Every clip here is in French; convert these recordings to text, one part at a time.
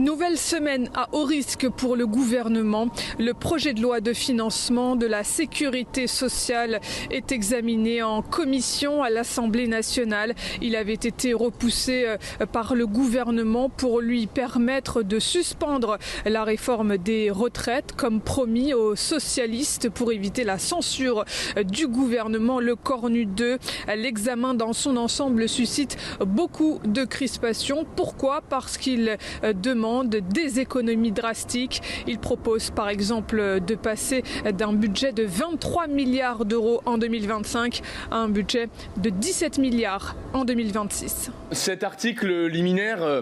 Nouvelle semaine à haut risque pour le gouvernement. Le projet de loi de financement de la sécurité sociale est examiné en commission à l'Assemblée nationale. Il avait été repoussé par le gouvernement pour lui permettre de suspendre la réforme des retraites, comme promis aux socialistes pour éviter la censure du gouvernement. Le Cornu 2, l'examen dans son ensemble suscite beaucoup de crispations. Pourquoi ? Parce qu'il demande des économies drastiques. Il propose par exemple de passer d'un budget de 23 milliards d'euros en 2025 à un budget de 17 milliards en 2026. Cet article liminaire,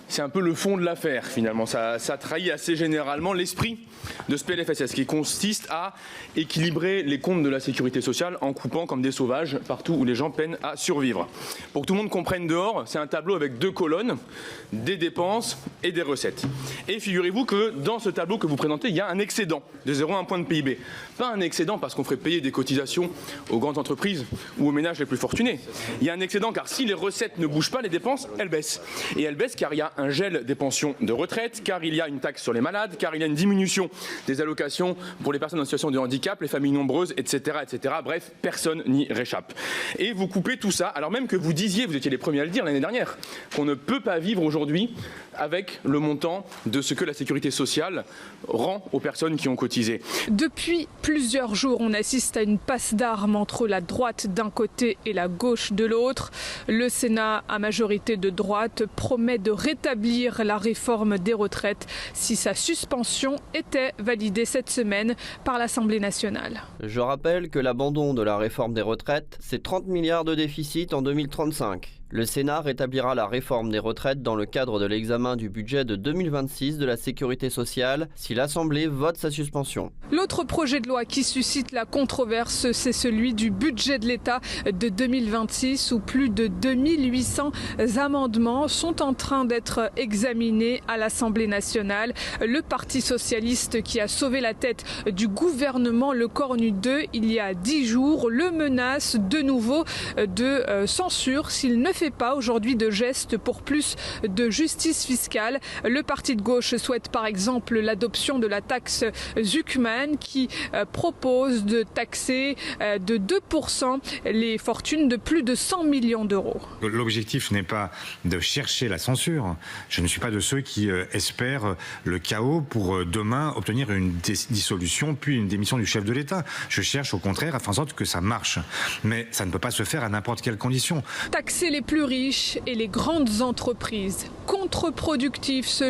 c'est un peu le fond de l'affaire finalement. Ça trahit assez généralement l'esprit de ce PLFSS qui consiste à équilibrer les comptes de la sécurité sociale en coupant comme des sauvages partout où les gens peinent à survivre. Pour que tout le monde comprenne dehors, c'est un tableau avec deux colonnes, des dépenses et des recettes. Et figurez-vous que dans ce tableau que vous présentez, il y a un excédent de 0,1 point de PIB. Pas un excédent parce qu'on ferait payer des cotisations aux grandes entreprises ou aux ménages les plus fortunés. Il y a un excédent car si les recettes ne bougent pas, les dépenses, elles baissent. Et elles baissent car il y a un gel des pensions de retraite, car il y a une taxe sur les malades, car il y a une diminution des allocations pour les personnes en situation de handicap, les familles nombreuses, etc., etc. Bref, personne n'y réchappe. Et vous coupez tout ça, alors même que vous disiez, vous étiez les premiers à le dire l'année dernière, qu'on ne peut pas vivre aujourd'hui avec le montant de ce que la sécurité sociale rend aux personnes qui ont cotisé. Depuis plusieurs jours, on assiste à une passe d'armes entre la droite d'un côté et la gauche de l'autre. Le Sénat, à majorité de droite, promet de rétablir la réforme des retraites si sa suspension était validée cette semaine par l'Assemblée nationale. Je rappelle que l'abandon de la réforme des retraites, c'est 30 milliards de déficit en 2035. Le Sénat rétablira la réforme des retraites dans le cadre de l'examen du budget de 2026 de la sécurité sociale si l'Assemblée vote sa suspension. L'autre projet de loi qui suscite la controverse, c'est celui du budget de l'État de 2026 où plus de 2800 amendements sont en train d'être examinés à l'Assemblée nationale. Le Parti socialiste qui a sauvé la tête du gouvernement, le Cornu 2, il y a 10 jours, le menace de nouveau de censure s'il ne fait pas aujourd'hui de gestes pour plus de justice fiscale. Le parti de gauche souhaite par exemple l'adoption de la taxe Zuckman qui propose de taxer de 2% les fortunes de plus de 100 millions d'euros. L'objectif n'est pas de chercher la censure. Je ne suis pas de ceux qui espèrent le chaos pour demain obtenir une dissolution puis une démission du chef de l'État. Je cherche au contraire à faire en sorte que ça marche. Mais ça ne peut pas se faire à n'importe quelle condition. Taxer les plus riches et les grandes entreprises, contre-productif selon